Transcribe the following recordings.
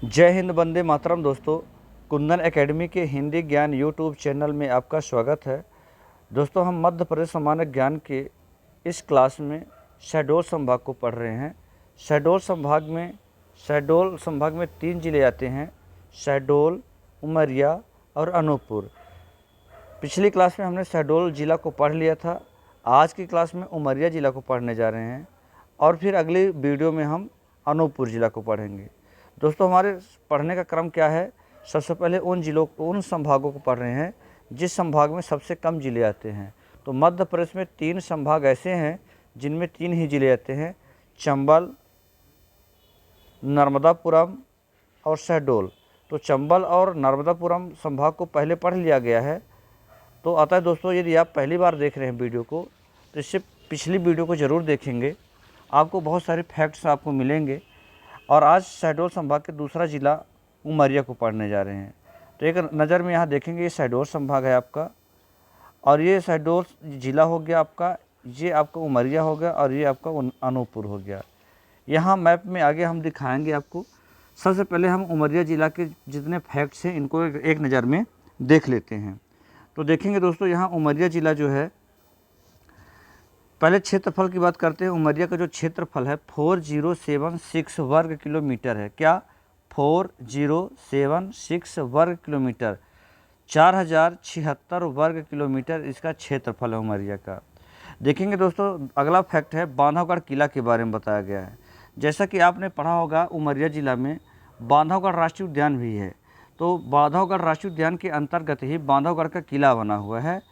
जय हिंद, वंदे मातरम। दोस्तों, कुंदन एकेडमी के हिंदी ज्ञान यूट्यूब चैनल में आपका स्वागत है। दोस्तों, हम मध्य प्रदेश सामान्य ज्ञान के इस क्लास में शहडोल संभाग को पढ़ रहे हैं। शहडोल संभाग में 3 ज़िले आते हैं: शहडोल, उमरिया और अनूपपुर। पिछली क्लास में हमने शहडोल ज़िला को पढ़ लिया था। आज की क्लास में उमरिया ज़िला को पढ़ने जा रहे हैं और फिर अगली वीडियो में हम अनूपपुर ज़िला को पढ़ेंगे। दोस्तों, हमारे पढ़ने का क्रम क्या है? सबसे पहले उन संभागों को पढ़ रहे हैं जिस संभाग में सबसे कम ज़िले आते हैं। तो मध्य प्रदेश में 3 संभाग ऐसे हैं जिनमें 3 ही ज़िले आते हैं: चंबल, नर्मदापुरम और शहडोल। तो चंबल और नर्मदापुरम संभाग को पहले पढ़ लिया गया है। तो आता है दोस्तों, यदि आप पहली बार देख रहे हैं वीडियो को, तो इससे पिछली वीडियो को ज़रूर देखेंगे। आपको बहुत सारे फैक्ट्स आपको मिलेंगे। और आज शहडोल संभाग के दूसरा ज़िला उमरिया को पढ़ने जा रहे हैं। तो एक नज़र में यहाँ देखेंगे, ये शहडोल संभाग है आपका, और ये शहडोल ज़िला हो गया आपका, ये आपका उमरिया हो गया और ये आपका अनूपपुर हो गया। यहाँ मैप में आगे हम दिखाएंगे आपको। सबसे पहले हम उमरिया ज़िला के जितने फैक्ट्स हैं इनको एक नज़र में देख लेते हैं। तो देखेंगे दोस्तों, यहाँ उमरिया ज़िला जो है, पहले क्षेत्रफल की बात करते हैं। उमरिया का जो क्षेत्रफल है 4076 वर्ग किलोमीटर है। क्या? 4076 वर्ग किलोमीटर, 4076 वर्ग किलोमीटर इसका क्षेत्रफल है उमरिया का। देखेंगे दोस्तों, अगला फैक्ट है बांधवगढ़ किला के बारे में बताया गया है। जैसा कि आपने पढ़ा होगा, उमरिया ज़िला में बांधवगढ़ राष्ट्रीय उद्यान भी है। तो बांधवगढ़ राष्ट्रीय उद्यान के अंतर्गत ही बांधवगढ़ का किला बना हुआ है,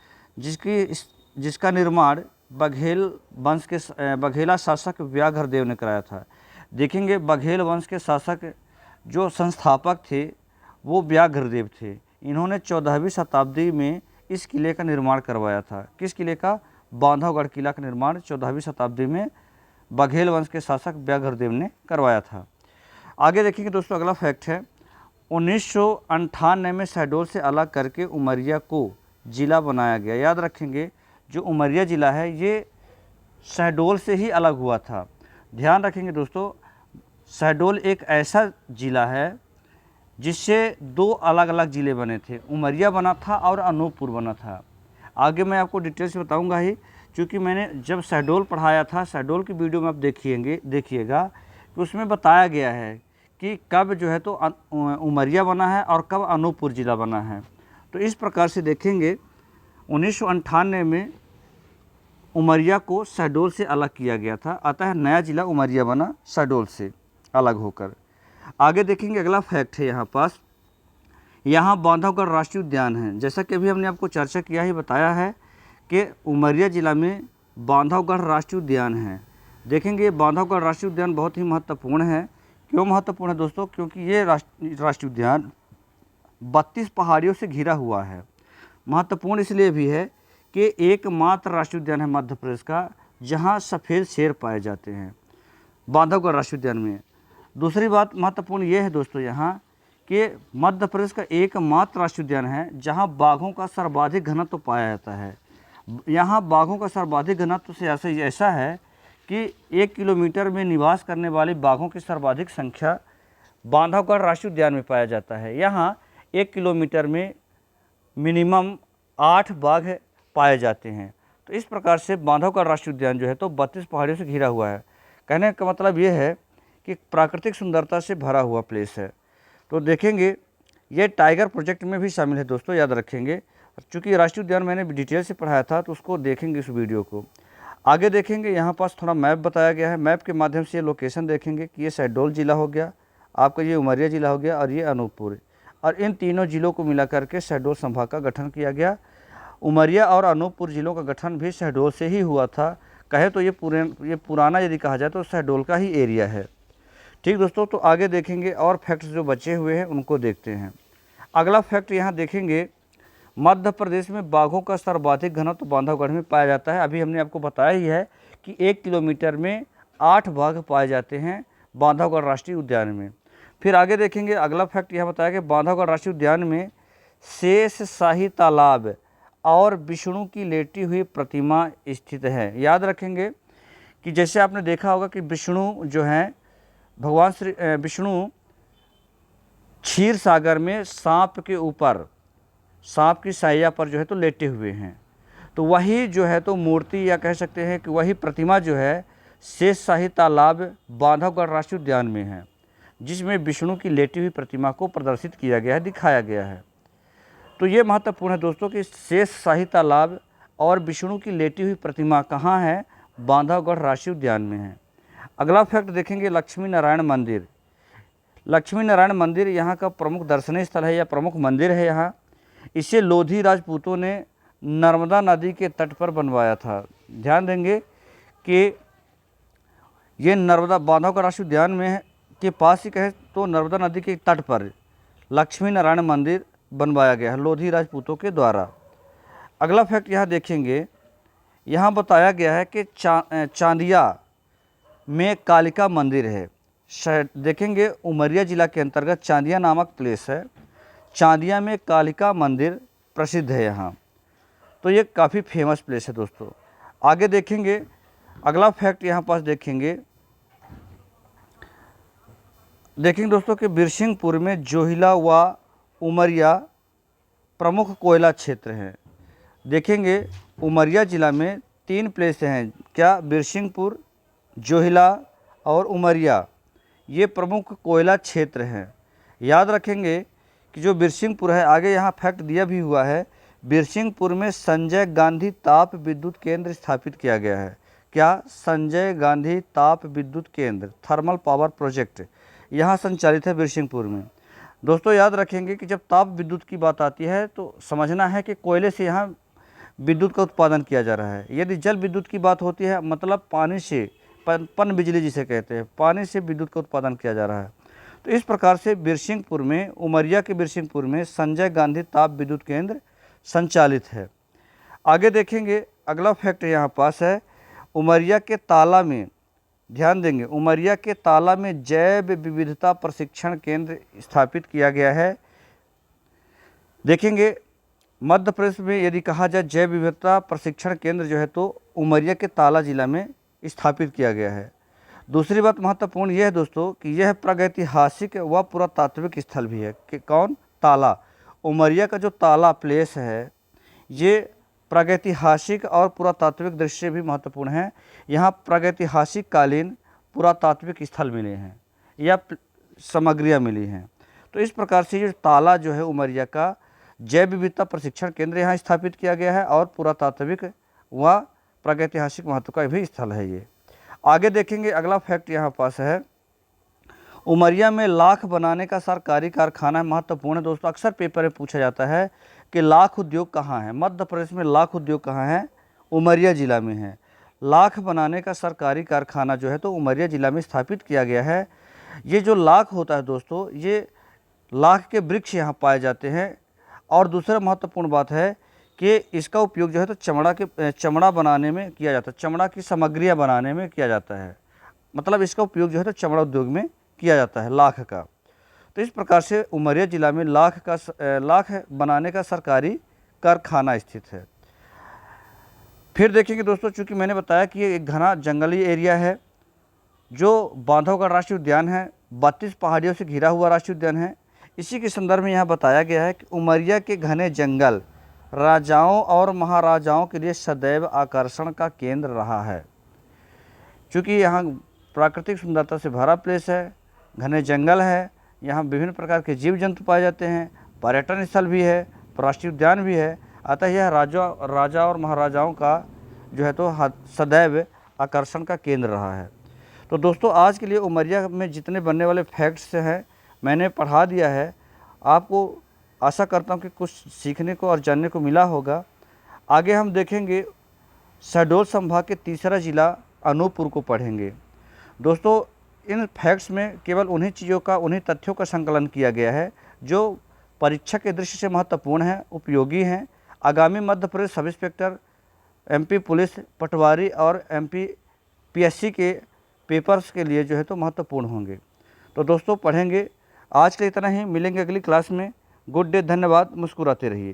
जिसका निर्माण बघेला शासक व्याघ्रदेव ने कराया था। देखेंगे, बघेल वंश के शासक जो संस्थापक थे वो व्याघ्रदेव थे। इन्होंने 14वीं शताब्दी में इस किले का निर्माण करवाया था। किस किले का? बांधवगढ़ किला का निर्माण 14वीं शताब्दी में बघेल वंश के शासक व्याघ्रदेव ने करवाया था। आगे देखेंगे दोस्तों, अगला फैक्ट है 1998 में शहडोल से अलग करके उमरिया को ज़िला बनाया गया। याद रखेंगे, जो उमरिया ज़िला है ये शहडोल से ही अलग हुआ था। ध्यान रखेंगे दोस्तों, शहडोल एक ऐसा ज़िला है जिससे 2 अलग अलग ज़िले बने थे। उमरिया बना था और अनूपपुर बना था। आगे मैं आपको डिटेल से बताऊंगा ही, क्योंकि मैंने जब शहडोल पढ़ाया था, शहडोल की वीडियो में आप देखिएगा कि उसमें बताया गया है कि कब जो है तो उमरिया बना है और कब अनूपपुर ज़िला बना है। तो इस प्रकार से देखेंगे, 1998 में उमरिया को शहडोल से अलग किया गया था। अतः नया ज़िला उमरिया बना शहडोल से अलग होकर। आगे देखेंगे, अगला फैक्ट है यहाँ पास, यहाँ बांधवगढ़ राष्ट्रीय उद्यान है। जैसा कि अभी हमने आपको चर्चा किया ही बताया है कि उमरिया ज़िला में बांधवगढ़ राष्ट्रीय उद्यान है। देखेंगे, बांधवगढ़ राष्ट्रीय उद्यान बहुत ही महत्वपूर्ण है। क्यों महत्वपूर्ण है दोस्तों? क्योंकि ये राष्ट्रीय उद्यान 32 पहाड़ियों से घिरा हुआ है। महत्वपूर्ण इसलिए भी है कि एकमात्र राष्ट्रीय उद्यान है मध्य प्रदेश का जहां सफ़ेद शेर पाए जाते हैं, बांधवगढ़ राष्ट्रीय उद्यान में। दूसरी बात महत्वपूर्ण ये है दोस्तों यहाँ कि मध्य प्रदेश का एकमात्र राष्ट्रीय उद्यान है जहां बाघों का सर्वाधिक घनत्व पाया जाता है। यहाँ बाघों का सर्वाधिक घनत्व से ऐसा है कि 1 किलोमीटर में निवास करने वाले बाघों की सर्वाधिक संख्या बांधवगढ़ राष्ट्रीय उद्यान में पाया जाता है। यहाँ 1 किलोमीटर में मिनिमम 8 बाघ पाए जाते हैं। तो इस प्रकार से बांधवगढ़ राष्ट्रीय उद्यान जो है तो 32 पहाड़ियों से घिरा हुआ है। कहने का मतलब ये है कि प्राकृतिक सुंदरता से भरा हुआ प्लेस है। तो देखेंगे, ये टाइगर प्रोजेक्ट में भी शामिल है दोस्तों, याद रखेंगे। चूँकि राष्ट्रीय उद्यान मैंने डिटेल से पढ़ाया था तो उसको देखेंगे इस वीडियो को। आगे देखेंगे, यहाँ पास थोड़ा मैप बताया गया है। मैप के माध्यम से ये लोकेशन देखेंगे कि ये शहडोल ज़िला हो गया आपका, ये उमरिया ज़िला हो गया और ये अनूपपुर। और इन तीनों ज़िलों को मिला करके शहडोल संभाग का गठन किया गया। उमरिया और अनूपपुर ज़िलों का गठन भी शहडोल से ही हुआ था। कहे तो ये पुराना यदि कहा जाए तो शहडोल का ही एरिया है। ठीक दोस्तों, तो आगे देखेंगे और फैक्ट्स जो बचे हुए हैं उनको देखते हैं। अगला फैक्ट यहाँ देखेंगे, मध्य प्रदेश में बाघों का सर्वाधिक घनत्व बांधवगढ़ में पाया जाता है। अभी हमने आपको बताया ही है कि 1 किलोमीटर में 8 बाघ पाए जाते हैं बांधवगढ़ राष्ट्रीय उद्यान में। फिर आगे देखेंगे, अगला फैक्ट यह बताया कि बांधवगढ़ राष्ट्रीय उद्यान में शेषशाही तालाब और विष्णु की लेटी हुई प्रतिमा स्थित है। याद रखेंगे कि जैसे आपने देखा होगा कि विष्णु जो हैं, भगवान विष्णु क्षीर सागर में सांप के ऊपर, सांप की साया पर जो है तो लेटे हुए हैं। तो वही जो है तो मूर्ति या कह सकते हैं कि वही प्रतिमा जो है शेषशाही तालाब बांधवगढ़ राष्ट्रीय उद्यान में है, जिसमें विष्णु की लेटी हुई प्रतिमा को प्रदर्शित किया गया है, दिखाया गया है। तो ये महत्वपूर्ण है दोस्तों कि शेषशाही तालाब और विष्णु की लेटी हुई प्रतिमा कहाँ है, बांधवगढ़ राष्ट्रीय उद्यान में है। अगला फैक्ट देखेंगे लक्ष्मी नारायण मंदिर। लक्ष्मी नारायण मंदिर यहाँ का प्रमुख दर्शनीय स्थल है या प्रमुख मंदिर है यहाँ। इसे लोधी राजपूतों ने नर्मदा नदी के तट पर बनवाया था। ध्यान देंगे कि ये नर्मदा बांधवगढ़ राष्ट्रीय उद्यान में के पास ही कहे तो नर्मदा नदी के तट पर लक्ष्मी नारायण मंदिर बनवाया गया है लोधी राजपूतों के द्वारा। अगला फैक्ट यहाँ देखेंगे, यहाँ बताया गया है कि चांदिया में कालिका मंदिर है। देखेंगे उमरिया जिला के अंतर्गत चांदिया नामक प्लेस है, चांदिया में कालिका मंदिर प्रसिद्ध है यहाँ। तो ये काफ़ी फेमस प्लेस है दोस्तों। आगे देखेंगे अगला फैक्ट यहाँ पास देखेंगे दोस्तों कि बिरसिंहपुर में जोहिला व उमरिया प्रमुख कोयला क्षेत्र हैं। देखेंगे उमरिया ज़िला में 3 प्लेस हैं, क्या, बिरसिंहपुर, जोहिला और उमरिया, ये प्रमुख कोयला क्षेत्र हैं। याद रखेंगे कि जो बिरसिंहपुर है, आगे यहाँ फैक्ट दिया भी हुआ है, बिरसिंहपुर में संजय गांधी ताप विद्युत केंद्र स्थापित किया गया है। क्या, संजय गांधी ताप विद्युत केंद्र थर्मल पावर प्रोजेक्ट यहाँ संचालित है बिरसिंहपुर में। दोस्तों याद रखेंगे कि जब ताप विद्युत की बात आती है तो समझना है कि कोयले से यहाँ विद्युत का उत्पादन किया जा रहा है। यदि जल विद्युत की बात होती है, मतलब पानी से, पन बिजली जिसे कहते हैं, पानी से विद्युत का उत्पादन किया जा रहा है। तो इस प्रकार से बिरसिंहपुर में, उमरिया के बिरसिंहपुर में संजय गांधी ताप विद्युत केंद्र संचालित है। आगे देखेंगे अगला फैक्ट यहाँ पास है, उमरिया के ताला में, ध्यान देंगे, उमरिया के ताला में जैव विविधता प्रशिक्षण केंद्र स्थापित किया गया है। देखेंगे मध्य प्रदेश में यदि कहा जाए जैव विविधता प्रशिक्षण केंद्र जो है तो उमरिया के ताला जिला में स्थापित किया गया है। दूसरी बात महत्वपूर्ण यह है दोस्तों कि यह प्रागैतिहासिक व पुरातात्विक स्थल भी है कि कौन, ताला। उमरिया का जो ताला प्लेस है ये प्रागैतिहासिक और पुरातात्विक दृष्टि से भी महत्वपूर्ण है। यहाँ प्रागैतिहासिक कालीन पुरातात्विक स्थल मिले हैं या सामग्रियाँ मिली हैं। तो इस प्रकार से ये ताला जो है उमरिया का जैव विविधता प्रशिक्षण केंद्र यहाँ स्थापित किया गया है और पुरातात्विक व प्रागैतिहासिक महत्व का भी स्थल है ये। आगे देखेंगे अगला फैक्ट यहाँ पास है, उमरिया में लाख बनाने का सरकारी कारखाना महत्वपूर्ण है दोस्तों। अक्सर पेपर में पूछा जाता है कि लाख उद्योग कहाँ है, मध्य प्रदेश में लाख उद्योग कहाँ है, उमरिया ज़िला में है। लाख बनाने का सरकारी कारखाना जो है तो उमरिया ज़िला में स्थापित किया गया है। ये जो लाख होता है दोस्तों, ये लाख के वृक्ष यहाँ पाए जाते हैं। और दूसरा महत्वपूर्ण बात है कि इसका उपयोग जो है तो चमड़ा बनाने में किया जाता है, चमड़ा की सामग्रियाँ बनाने में किया जाता है, मतलब इसका उपयोग जो है तो चमड़ा उद्योग में किया जाता है लाख का। तो इस प्रकार से उमरिया ज़िला में लाख बनाने का सरकारी कारखाना स्थित है। फिर देखेंगे दोस्तों, चूँकि मैंने बताया कि ये एक घना जंगली एरिया है जो बांधवगढ़ राष्ट्रीय उद्यान है, 32 पहाड़ियों से घिरा हुआ राष्ट्रीय उद्यान है। इसी के संदर्भ में यहाँ बताया गया है कि उमरिया के घने जंगल राजाओं और महाराजाओं के लिए सदैव आकर्षण का केंद्र रहा है। चूँकि यहाँ प्राकृतिक सुंदरता से भरा प्लेस है, घने जंगल है, यहाँ विभिन्न प्रकार के जीव जंतु पाए जाते हैं, पर्यटन स्थल भी है, राष्ट्रीय उद्यान भी है, अतः यह राजा और महाराजाओं का जो है तो सदैव आकर्षण का केंद्र रहा है। तो दोस्तों आज के लिए उमरिया में जितने बनने वाले फैक्ट्स हैं मैंने पढ़ा दिया है। आपको आशा करता हूँ कि कुछ सीखने को और जानने को मिला होगा। आगे हम देखेंगे शहडोल संभाग के तीसरा जिला अनूपपुर को पढ़ेंगे। दोस्तों इन फैक्ट्स में केवल उन्हीं चीज़ों का, उन्हीं तथ्यों का संकलन किया गया है जो परीक्षा के दृष्टि से महत्वपूर्ण हैं, उपयोगी हैं, आगामी Madhya Pradesh sub inspector, MP police पटवारी और एमपी पीएससी के पेपर्स के लिए जो है तो महत्वपूर्ण होंगे। तो दोस्तों पढ़ेंगे। आज के लिए इतना ही, मिलेंगे अगली क्लास में। गुड डे, धन्यवाद, मुस्कुराते रहिए।